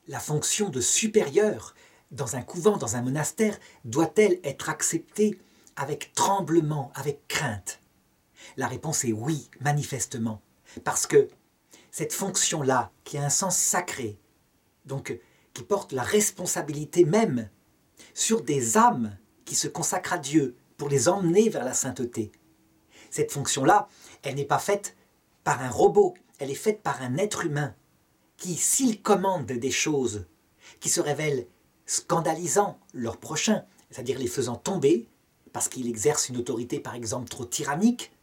la fonction de supérieur dans un couvent, dans un monastère, doit-elle être acceptée avec tremblement, avec crainte? La réponse est oui, manifestement. Parce que cette fonction-là, qui a un sens sacré, donc qui porte la responsabilité même sur des âmes qui se consacrent à Dieu pour les emmener vers la sainteté, cette fonction-là, elle n'est pas faite par un robot, elle est faite par un être humain qui, s'il commande des choses qui se révèlent scandalisant leurs prochains, c'est-à-dire les faisant tomber, parce qu'il exerce une autorité par exemple trop tyrannique,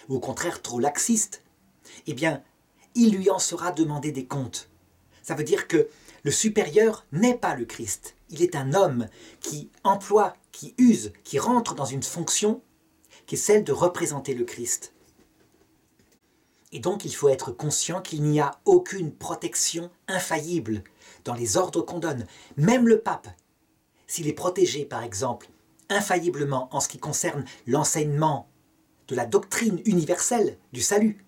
ou au contraire trop laxiste, eh bien, il lui en sera demandé des comptes. Ça veut dire que le supérieur n'est pas le Christ, il est un homme qui emploie, qui use, qui rentre dans une fonction qui est celle de représenter le Christ. Et donc il faut être conscient qu'il n'y a aucune protection infaillible dans les ordres qu'on donne. Même le pape, s'il est protégé par exemple infailliblement en ce qui concerne l'enseignement de la doctrine universelle du salut,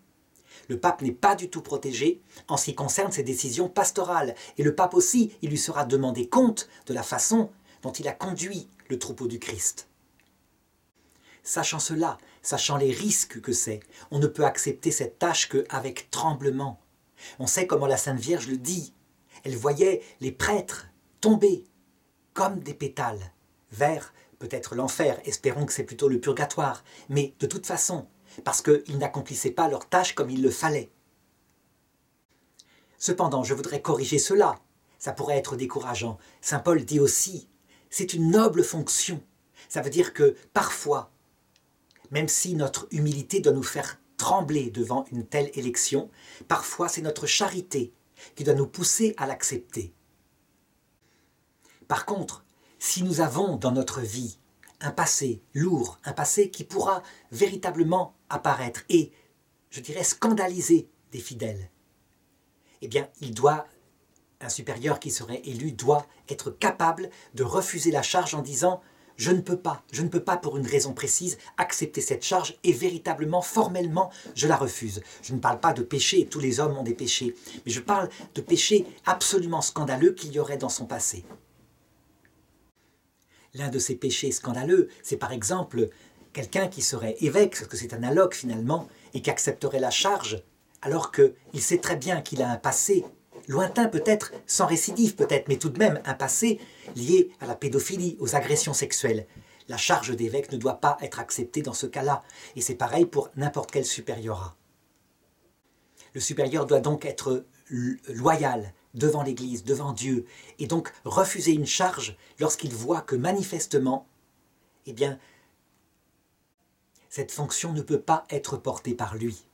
le pape n'est pas du tout protégé en ce qui concerne ses décisions pastorales. Et le pape aussi, il lui sera demandé compte de la façon dont il a conduit le troupeau du Christ. Sachant cela, sachant les risques que c'est, on ne peut accepter cette tâche qu'avec tremblement. On sait comment la Sainte Vierge le dit. Elle voyait les prêtres tomber comme des pétales vers peut-être l'enfer, espérons que c'est plutôt le purgatoire, mais de toute façon, parce qu'ils n'accomplissaient pas leur tâche comme il le fallait. Cependant, je voudrais corriger cela. Ça pourrait être décourageant. Saint Paul dit aussi, c'est une noble fonction. Ça veut dire que parfois, même si notre humilité doit nous faire trembler devant une telle élection, parfois c'est notre charité qui doit nous pousser à l'accepter. Par contre, si nous avons dans notre vie un passé lourd, un passé qui pourra véritablement apparaître et, je dirais, scandaliser des fidèles, eh bien, un supérieur qui serait élu doit être capable de refuser la charge en disant « je ne peux pas pour une raison précise accepter cette charge et véritablement, formellement, je la refuse ». Je ne parle pas de péché, tous les hommes ont des péchés, mais je parle de péchés absolument scandaleux qu'il y aurait dans son passé. L'un de ces péchés scandaleux, c'est par exemple quelqu'un qui serait évêque, parce que c'est analogue finalement, et qui accepterait la charge, alors qu'il sait très bien qu'il a un passé, lointain peut-être, sans récidive peut-être, mais tout de même un passé lié à la pédophilie, aux agressions sexuelles. La charge d'évêque ne doit pas être acceptée dans ce cas-là, et c'est pareil pour n'importe quel supériorat. Le supérieur doit donc être loyal devant l'Église, devant Dieu, et donc refuser une charge lorsqu'il voit que manifestement, eh bien, cette fonction ne peut pas être portée par lui.